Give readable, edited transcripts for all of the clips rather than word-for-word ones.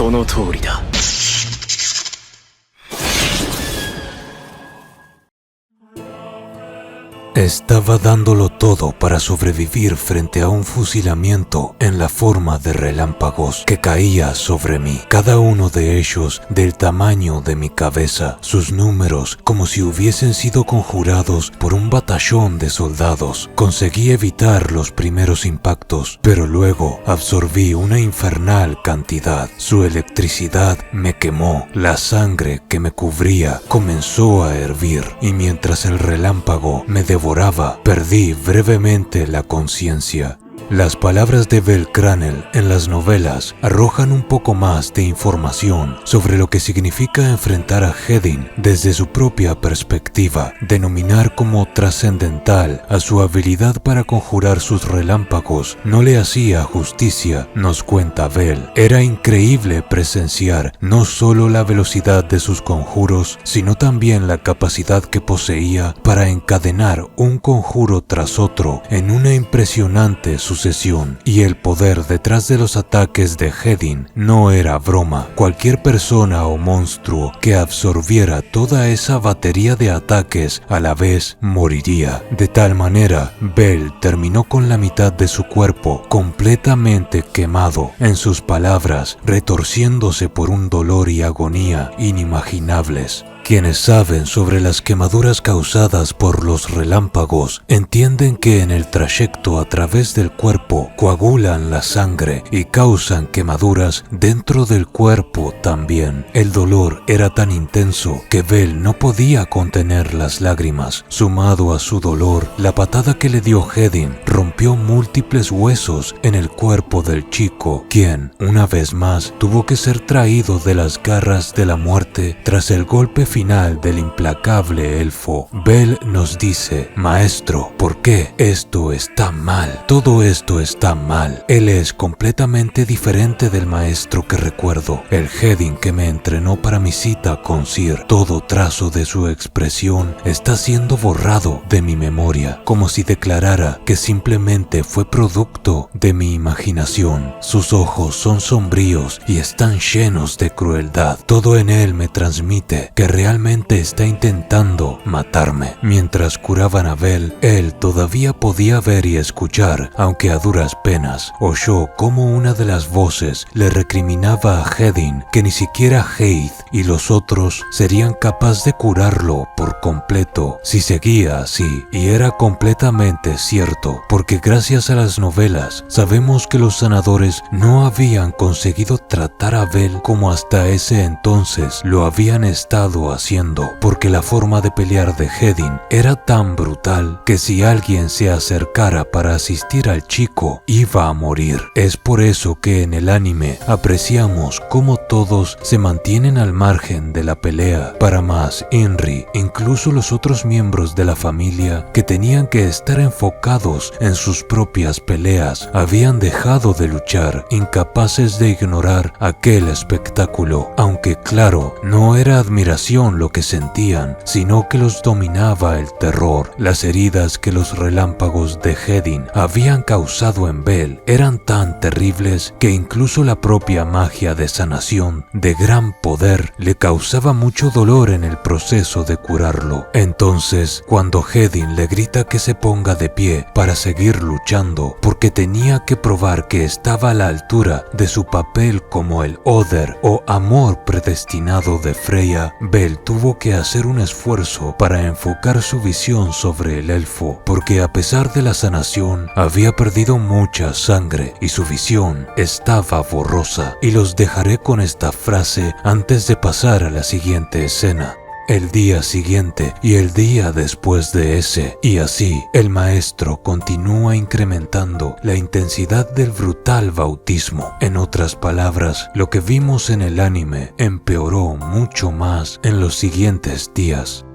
その通りだ。Estaba dándolo todo para sobrevivir frente a un fusilamiento en la forma de relámpagos que caía sobre mí, cada uno de ellos del tamaño de mi cabeza, sus números como si hubiesen sido conjurados por un batallón de soldados. Conseguí evitar los primeros impactos, pero luego absorbí una infernal cantidad. Su electricidad me quemó, la sangre que me cubría comenzó a hervir y mientras el relámpago me devoraba, perdí brevemente la conciencia. Las palabras de Bel Cranel en las novelas arrojan un poco más de información sobre lo que significa enfrentar a Hedin desde su propia perspectiva. Denominar como trascendental a su habilidad para conjurar sus relámpagos no le hacía justicia, nos cuenta Bel. Era increíble presenciar no solo la velocidad de sus conjuros, sino también la capacidad que poseía para encadenar un conjuro tras otro en una impresionante sucesión, y el poder detrás de los ataques de Hedin no era broma. Cualquier persona o monstruo que absorbiera toda esa batería de ataques a la vez moriría. De tal manera, Bel terminó con la mitad de su cuerpo completamente quemado, en sus palabras, retorciéndose por un dolor y agonía inimaginables. Quienes saben sobre las quemaduras causadas por los relámpagos entienden que en el trayecto a través del cuerpo coagulan la sangre y causan quemaduras dentro del cuerpo también. El dolor era tan intenso que Bel no podía contener las lágrimas. Sumado a su dolor, la patada que le dio Hedin rompió múltiples huesos en el cuerpo del chico, quien, una vez más, tuvo que ser traído de las garras de la muerte tras el golpe final del implacable elfo. Bel nos dice: maestro, ¿por qué esto está mal? Todo esto está mal. Él es completamente diferente del maestro que recuerdo, el Hedin que me entrenó para mi cita con Sir. Todo trazo de su expresión está siendo borrado de mi memoria, como si declarara que simplemente fue producto de mi imaginación. Sus ojos son sombríos y están llenos de crueldad. Todo en él me transmite que realmente está intentando matarme. Mientras curaban a Bel, él todavía podía ver y escuchar, aunque a duras penas. Oyó cómo una de las voces le recriminaba a Hedin que ni siquiera Heath y los otros serían capaces de curarlo por completo si seguía así. Y era completamente cierto, porque gracias a las novelas sabemos que los sanadores no habían conseguido tratar a Bel como hasta ese entonces lo habían estado haciendo, porque la forma de pelear de Hedin era tan brutal que si alguien se acercara para asistir al chico iba a morir. Es por eso que en el anime apreciamos cómo todos se mantienen al margen de la pelea. Para más, Inri, incluso los otros miembros de la familia que tenían que estar enfocados en sus propias peleas, habían dejado de luchar, incapaces de ignorar aquel espectáculo, aunque claro, no era admiración lo que sentían, sino que los dominaba el terror. Las heridas que los relámpagos de Hedin habían causado en Bel eran tan terribles que incluso la propia magia de sanación de gran poder le causaba mucho dolor en el proceso de curarlo. Entonces, cuando Hedin le grita que se ponga de pie para seguir luchando, porque tenía que probar que estaba a la altura de su papel como el Oder o amor predestinado de Freya, Bel tuvo que hacer un esfuerzo para enfocar su visión sobre el elfo, porque a pesar de la sanación había perdido mucha sangre y su visión estaba borrosa. Y los dejaré con esta frase antes de pasar a la siguiente escena. El día siguiente y el día después de ese, y así el maestro continúa incrementando la intensidad del brutal bautismo. En otras palabras, lo que vimos en el anime empeoró mucho más en los siguientes días.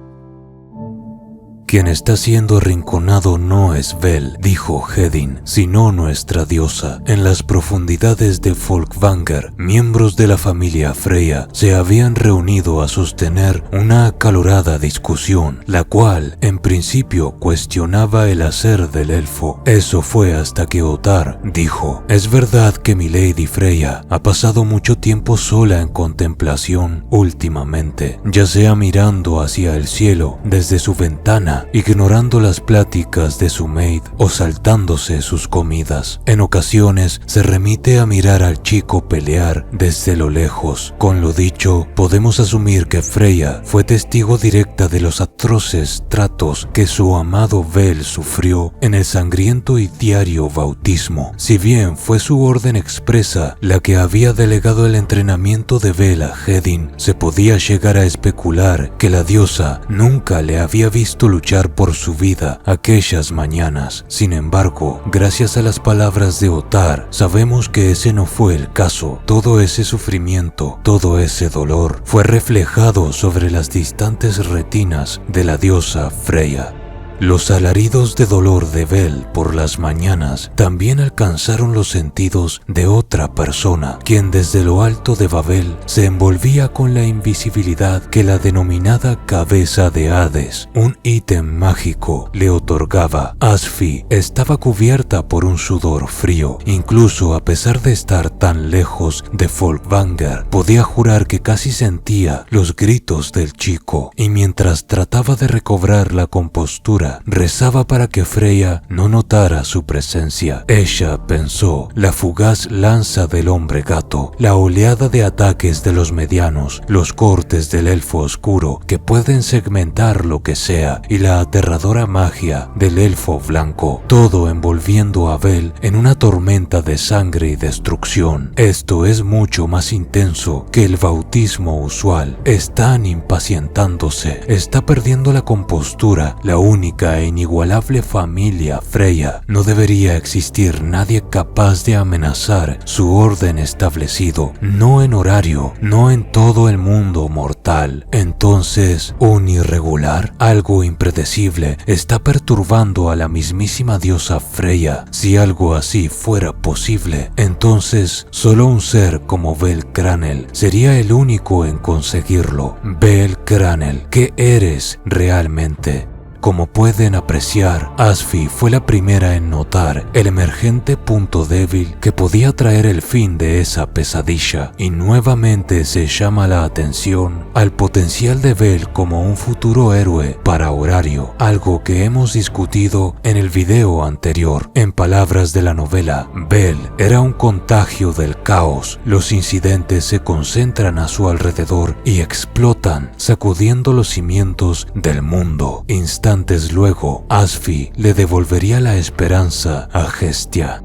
Quien está siendo arrinconado no es Vel, dijo Hedin, sino nuestra diosa. En las profundidades de Folkvanger, miembros de la familia Freya se habían reunido a sostener una acalorada discusión, la cual, en principio, cuestionaba el hacer del elfo. Eso fue hasta que Ottar dijo: es verdad que mi Lady Freya ha pasado mucho tiempo sola en contemplación últimamente, ya sea mirando hacia el cielo desde su ventana, ignorando las pláticas de su maid o saltándose sus comidas. En ocasiones se remite a mirar al chico pelear desde lo lejos. Con lo dicho, podemos asumir que Freya fue testigo directa de los atroces tratos que su amado Vel sufrió en el sangriento y diario bautismo. Si bien fue su orden expresa la que había delegado el entrenamiento de Vel a Hedin, se podía llegar a especular que la diosa nunca le había visto luchar por su vida aquellas mañanas. Sin embargo, gracias a las palabras de Ottar, sabemos que ese no fue el caso. Todo ese sufrimiento, todo ese dolor, fue reflejado sobre las distantes retinas de la diosa Freya. Los alaridos de dolor de Vel por las mañanas también alcanzaron los sentidos de otra persona, quien desde lo alto de Babel se envolvía con la invisibilidad que la denominada cabeza de Hades, un ítem mágico, le otorgaba. Asfi estaba cubierta por un sudor frío. Incluso a pesar de estar tan lejos de Folkvanger, podía jurar que casi sentía los gritos del chico, y mientras trataba de recobrar la compostura, rezaba para que Freya no notara su presencia. Ella pensó: la fugaz lanza del hombre gato, la oleada de ataques de los medianos, los cortes del elfo oscuro que pueden segmentar lo que sea, y la aterradora magia del elfo blanco, todo envolviendo a Vel en una tormenta de sangre y destrucción. Esto es mucho más intenso que el bautismo usual. Están impacientándose, está perdiendo la compostura, la única e inigualable familia Freya. No debería existir nadie capaz de amenazar su orden establecido, no en horario, no en todo el mundo mortal. Entonces, un irregular, algo impredecible, está perturbando a la mismísima diosa Freya. Si algo así fuera posible, entonces solo un ser como Vel Cranel sería el único en conseguirlo. Vel Cranel, ¿qué eres realmente? Como pueden apreciar, Asfi fue la primera en notar el emergente punto débil que podía traer el fin de esa pesadilla, y nuevamente se llama la atención al potencial de Vel como un futuro héroe para Horario, algo que hemos discutido en el video anterior. En palabras de la novela, Vel era un contagio del caos. Los incidentes se concentran a su alrededor y explotan, sacudiendo los cimientos del mundo. Instantes luego, Asfi le devolvería la esperanza a Hestia.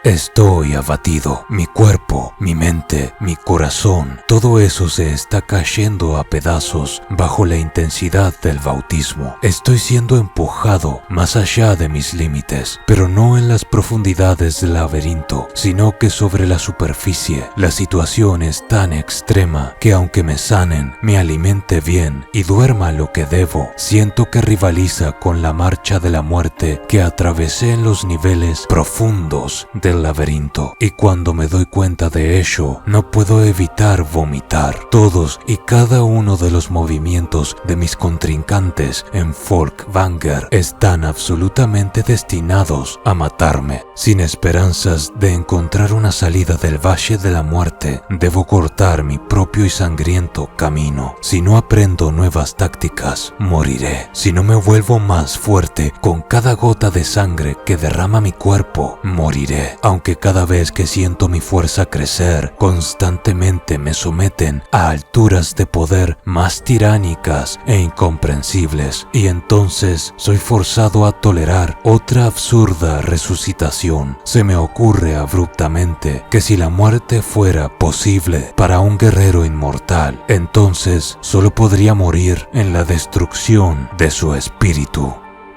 Estoy abatido. Mi cuerpo, mi mente, mi corazón, todo eso se está cayendo a pedazos bajo la intensidad del bautismo. Estoy siendo empujado más allá de mis límites, pero no en las profundidades del laberinto, sino que sobre la superficie. La situación es tan extrema que aunque me sanen, me alimente bien y duerma lo que debo, siento que rivaliza con la marcha de la muerte que atravesé en los niveles profundos del laberinto, y cuando me doy cuenta de ello, no puedo evitar vomitar. Todos y cada uno de los movimientos de mis contrincantes en Folkvanger están absolutamente destinados a matarme. Sin esperanzas de encontrar una salida del Valle de la Muerte, debo cortar mi propio y sangriento camino. Si no aprendo nuevas tácticas, moriré. Si no me vuelvo más fuerte con cada gota de sangre que derrama mi cuerpo, moriré. Aunque cada vez que siento mi fuerza crecer, constantemente me someten a alturas de poder más tiránicas e incomprensibles, y entonces soy forzado a tolerar otra absurda resucitación. Se me ocurre abruptamente que si la muerte fuera posible para un guerrero inmortal, entonces solo podría morir en la destrucción de su espíritu.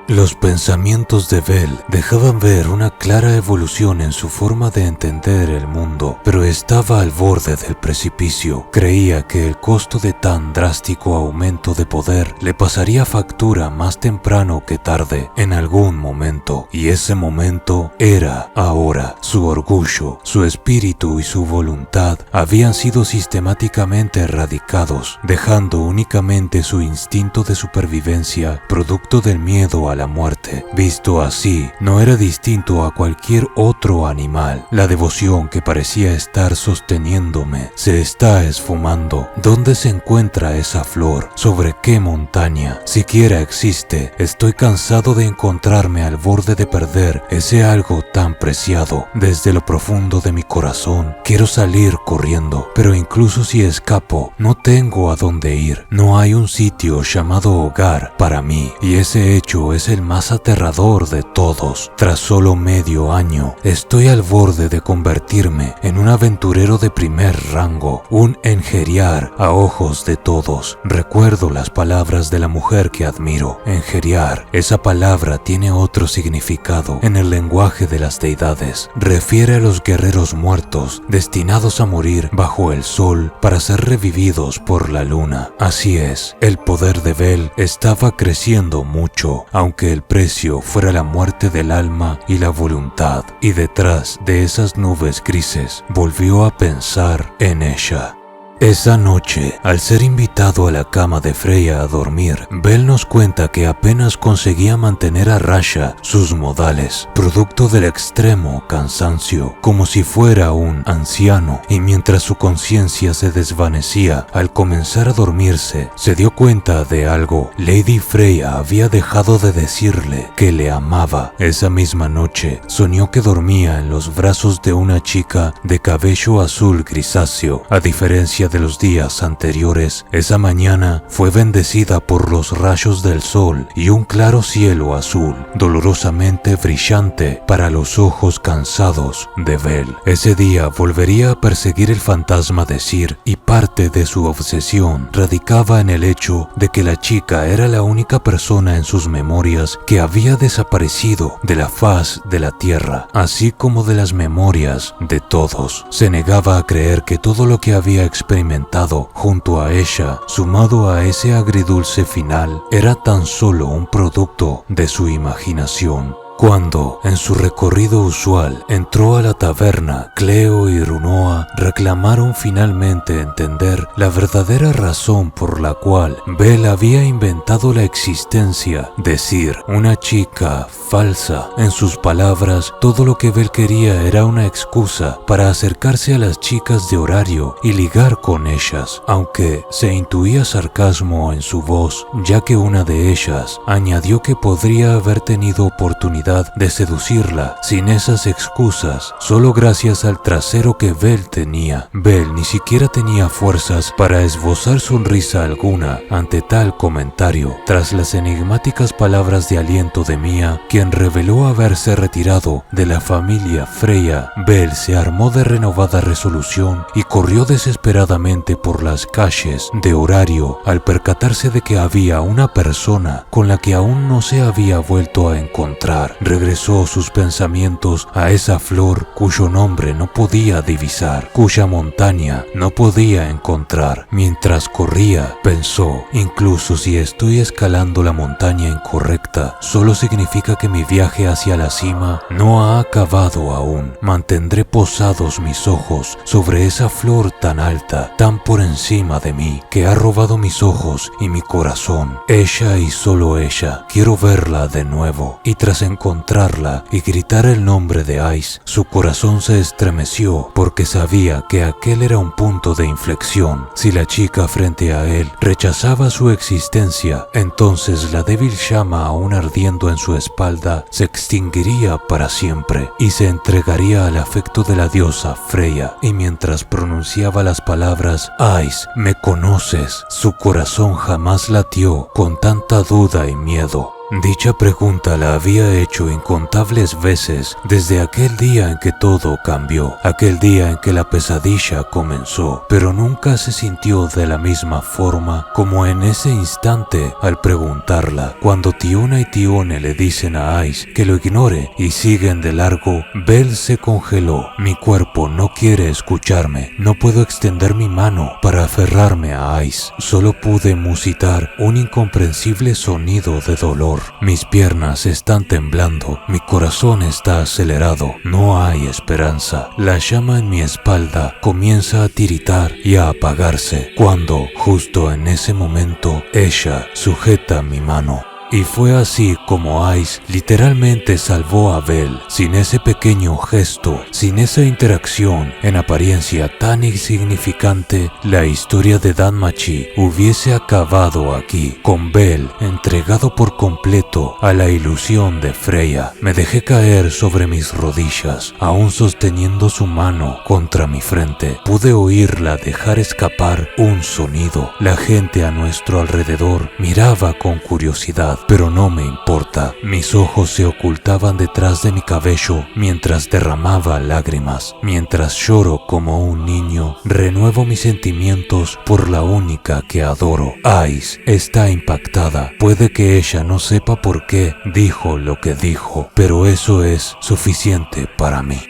Los pensamientos de Bel dejaban ver una clara evolución en su forma de entender el mundo, pero estaba al borde del precipicio. Creía que el costo de tan drástico aumento de poder le pasaría factura más temprano que tarde, en algún momento, y ese momento era ahora. Su orgullo, su espíritu y su voluntad habían sido sistemáticamente erradicados, dejando únicamente su instinto de supervivencia, producto del miedo a la muerte. Visto así, no era distinto a cualquier otro animal. La devoción que parecía estar sosteniéndome se está esfumando. ¿Dónde se encuentra esa flor? ¿Sobre qué montaña? Siquiera existe. Estoy cansado de encontrarme al borde de perder ese algo tan preciado. Desde lo profundo de mi corazón, quiero salir corriendo, pero incluso si escapo, no tengo a dónde ir. No hay un sitio llamado hogar para mí, y ese hecho es el más aterrador de todos. Tras solo medio año, estoy al borde de convertirme en un aventurero de primer rango, un Engeriar a ojos de todos. Recuerdo las palabras de la mujer que admiro. Engeriar, esa palabra tiene otro significado en el lenguaje de las deidades. Refiere a los guerreros muertos, destinados a morir bajo el sol para ser revividos por la luna. Así es, el poder de Bel estaba creciendo mucho, aunque el precio fuera la muerte del alma y la voluntad, y detrás de esas nubes grises volvió a pensar en ella. Esa noche, al ser invitado a la cama de Freya a dormir, Bel nos cuenta que apenas conseguía mantener a raya sus modales, producto del extremo cansancio, como si fuera un anciano, y mientras su conciencia se desvanecía al comenzar a dormirse, se dio cuenta de algo. Lady Freya había dejado de decirle que le amaba. Esa misma noche, soñó que dormía en los brazos de una chica de cabello azul grisáceo. A diferencia de los días anteriores, esa mañana fue bendecida por los rayos del sol y un claro cielo azul, dolorosamente brillante para los ojos cansados de Bel. Ese día volvería a perseguir el fantasma de Cir, y parte de su obsesión radicaba en el hecho de que la chica era la única persona en sus memorias que había desaparecido de la faz de la tierra, así como de las memorias de todos. Se negaba a creer que todo lo que había experimentado junto a ella, sumado a ese agridulce final, era tan solo un producto de su imaginación. Cuando, en su recorrido usual, entró a la taberna, Cleo y Runoa reclamaron finalmente entender la verdadera razón por la cual Bel había inventado la existencia de Cir, una chica falsa. En sus palabras, todo lo que Bel quería era una excusa para acercarse a las chicas de horario y ligar con ellas, aunque se intuía sarcasmo en su voz, ya que una de ellas añadió que podría haber tenido oportunidad de seducirla sin esas excusas, solo gracias al trasero que Bel tenía. Bel ni siquiera tenía fuerzas para esbozar sonrisa alguna ante tal comentario. Tras las enigmáticas palabras de aliento de Mia, quien reveló haberse retirado de la familia Freya, Bel se armó de renovada resolución y corrió desesperadamente por las calles de horario al percatarse de que había una persona con la que aún no se había vuelto a encontrar. Regresó sus pensamientos a esa flor cuyo nombre no podía divisar, cuya montaña no podía encontrar. Mientras corría, pensó: incluso si estoy escalando la montaña incorrecta, solo significa que mi viaje hacia la cima no ha acabado aún. Mantendré posados mis ojos sobre esa flor tan alta, tan por encima de mí, que ha robado mis ojos y mi corazón. Ella y solo ella. Quiero verla de nuevo. Y tras encontrarla y gritar el nombre de Ice, su corazón se estremeció porque sabía que aquel era un punto de inflexión. Si la chica frente a él rechazaba su existencia, entonces la débil llama aún ardiendo en su espalda se extinguiría para siempre y se entregaría al afecto de la diosa Freya. Y mientras pronunciaba las palabras Ice, me conoces, su corazón jamás latió con tanta duda y miedo. Dicha pregunta la había hecho incontables veces desde aquel día en que todo cambió, aquel día en que la pesadilla comenzó, pero nunca se sintió de la misma forma como en ese instante al preguntarla. Cuando Tiona y Tione le dicen a Ice que lo ignore y siguen de largo, Belle se congeló. Mi cuerpo no quiere escucharme, no puedo extender mi mano para aferrarme a Ice. Solo pude musitar un incomprensible sonido de dolor. Mis piernas están temblando, mi corazón está acelerado, no hay esperanza. La llama en mi espalda comienza a tiritar y a apagarse, cuando, justo en ese momento, ella sujeta mi mano. Y fue así como Ice literalmente salvó a Belle. Sin ese pequeño gesto, sin esa interacción en apariencia tan insignificante, la historia de Danmachi hubiese acabado aquí, con Belle entregado por completo a la ilusión de Freya. Me dejé caer sobre mis rodillas, aún sosteniendo su mano contra mi frente. Pude oírla dejar escapar un sonido. La gente a nuestro alrededor miraba con curiosidad, pero no me importa. Mis ojos se ocultaban detrás de mi cabello mientras derramaba lágrimas. Mientras lloro como un niño, renuevo mis sentimientos por la única que adoro. Ice está impactada. Puede que ella no sepa por qué dijo lo que dijo, pero eso es suficiente para mí.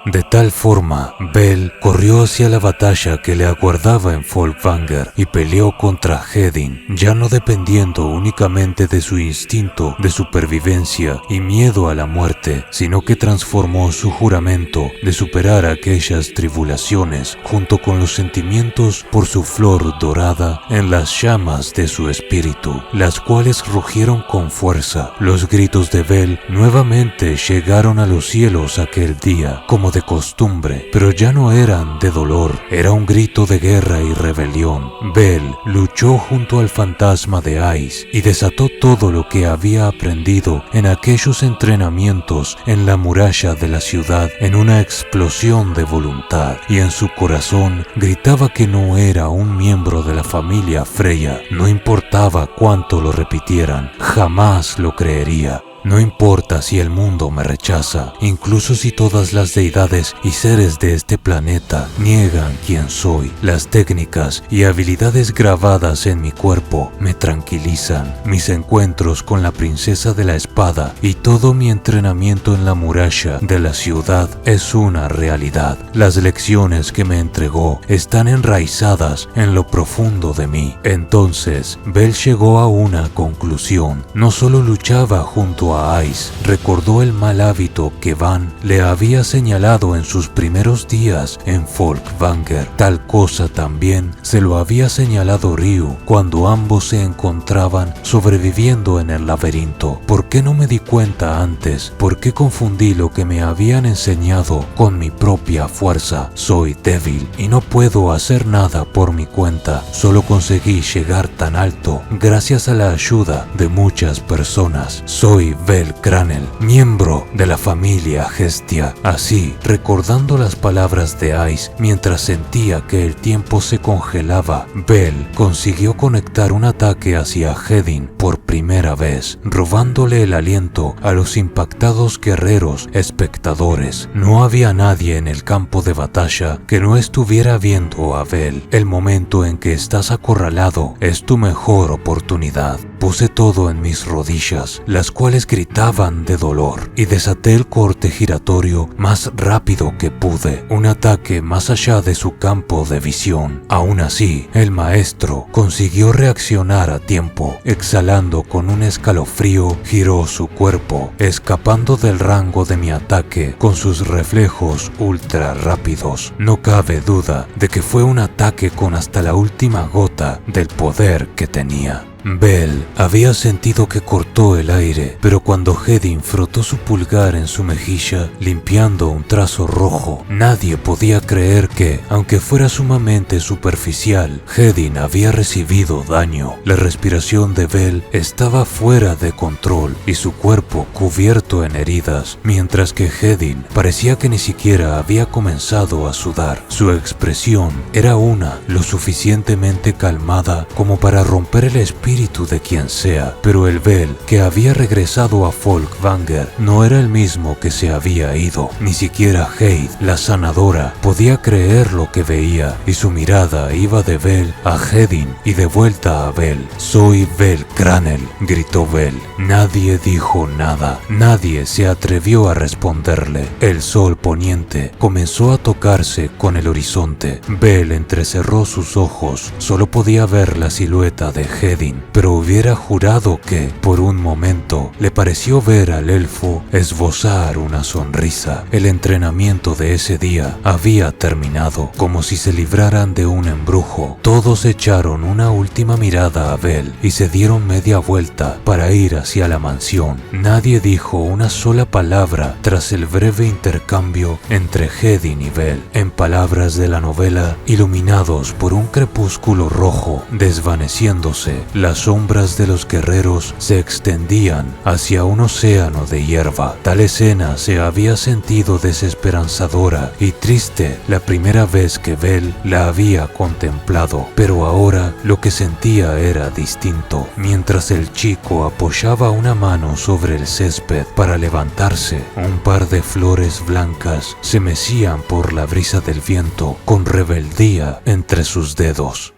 De tal forma, Belle corrió hacia la batalla que le aguardaba en Folkvanger y peleó contra Hedin, ya no dependiendo únicamente de su instinto de supervivencia y miedo a la muerte, sino que transformó su juramento de superar aquellas tribulaciones junto con los sentimientos por su flor dorada en las llamas de su espíritu, las cuales rugieron con fuerza. Los gritos de Belle nuevamente llegaron a los cielos aquel día, como de costumbre, pero ya no eran de dolor, era un grito de guerra y rebelión. Belle luchó junto al fantasma de Ice y desató todo lo que había aprendido en aquellos entrenamientos en la muralla de la ciudad en una explosión de voluntad, y en su corazón gritaba que no era un miembro de la familia Freya. No importaba cuánto lo repitieran, jamás lo creería. No importa si el mundo me rechaza, incluso si todas las deidades y seres de este planeta niegan quién soy. Las técnicas y habilidades grabadas en mi cuerpo me tranquilizan. Mis encuentros con la princesa de la espada y todo mi entrenamiento en la muralla de la ciudad es una realidad. Las lecciones que me entregó están enraizadas en lo profundo de mí. Entonces, Belle llegó a una conclusión. No solo luchaba junto a Ice, recordó el mal hábito que Van le había señalado en sus primeros días en Folkvanger. Tal cosa también se lo había señalado Ryu cuando ambos se encontraban sobreviviendo en el laberinto. ¿Por qué no me di cuenta antes? ¿Por qué confundí lo que me habían enseñado con mi propia fuerza? Soy débil y no puedo hacer nada por mi cuenta. Solo conseguí llegar tan alto gracias a la ayuda de muchas personas. Soy Belle Cranel, miembro de la familia Hestia. Así, recordando las palabras de Ice mientras sentía que el tiempo se congelaba, Belle consiguió conectar un ataque hacia Hedin por primera vez, robándole el aliento a los impactados guerreros espectadores. No había nadie en el campo de batalla que no estuviera viendo a Belle. El momento en que estás acorralado es tu mejor oportunidad. Puse todo en mis rodillas, las cuales gritaban de dolor, y desaté el corte giratorio más rápido que pude, un ataque más allá de su campo de visión. Aún así, el maestro consiguió reaccionar a tiempo. Exhalando con un escalofrío, giró su cuerpo, escapando del rango de mi ataque con sus reflejos ultra rápidos. No cabe duda de que fue un ataque con hasta la última gota del poder que tenía. Belle había sentido que cortó el aire, pero cuando Hedin frotó su pulgar en su mejilla, limpiando un trazo rojo, nadie podía creer que, aunque fuera sumamente superficial, Hedin había recibido daño. La respiración de Belle estaba fuera de control y su cuerpo cubierto en heridas, mientras que Hedin parecía que ni siquiera había comenzado a sudar. Su expresión era lo suficientemente calmada como para romper el espíritu espíritu de quien sea, pero el Vel que había regresado a Folkvanger no era el mismo que se había ido. Ni siquiera Heid, la sanadora, podía creer lo que veía, y su mirada iba de Vel a Hedin y de vuelta a Vel. «Soy Vel Cranel», gritó Vel. Nadie dijo nada, nadie se atrevió a responderle. El sol poniente comenzó a tocarse con el horizonte. Vel entrecerró sus ojos, solo podía ver la silueta de Hedin, pero hubiera jurado que, por un momento, le pareció ver al elfo esbozar una sonrisa. El entrenamiento de ese día había terminado, como si se libraran de un embrujo. Todos echaron una última mirada a Vel y se dieron media vuelta para ir hacia la mansión. Nadie dijo una sola palabra tras el breve intercambio entre Hedin y Vel. En palabras de la novela, iluminados por un crepúsculo rojo desvaneciéndose, las sombras de los guerreros se extendían hacia un océano de hierba. Tal escena se había sentido desesperanzadora y triste la primera vez que Vel la había contemplado, pero ahora lo que sentía era distinto. Mientras el chico apoyaba una mano sobre el césped para levantarse, un par de flores blancas se mecían por la brisa del viento con rebeldía entre sus dedos.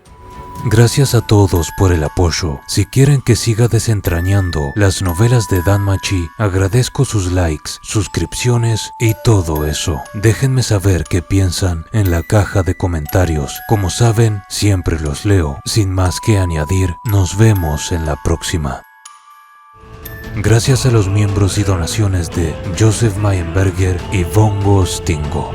Gracias a todos por el apoyo. Si quieren que siga desentrañando las novelas de DanMachi, agradezco sus likes, suscripciones y todo eso. Déjenme saber qué piensan en la caja de comentarios. Como saben, siempre los leo. Sin más que añadir, nos vemos en la próxima. Gracias a los miembros y donaciones de Joseph Mayenberger y Bongo Stingo.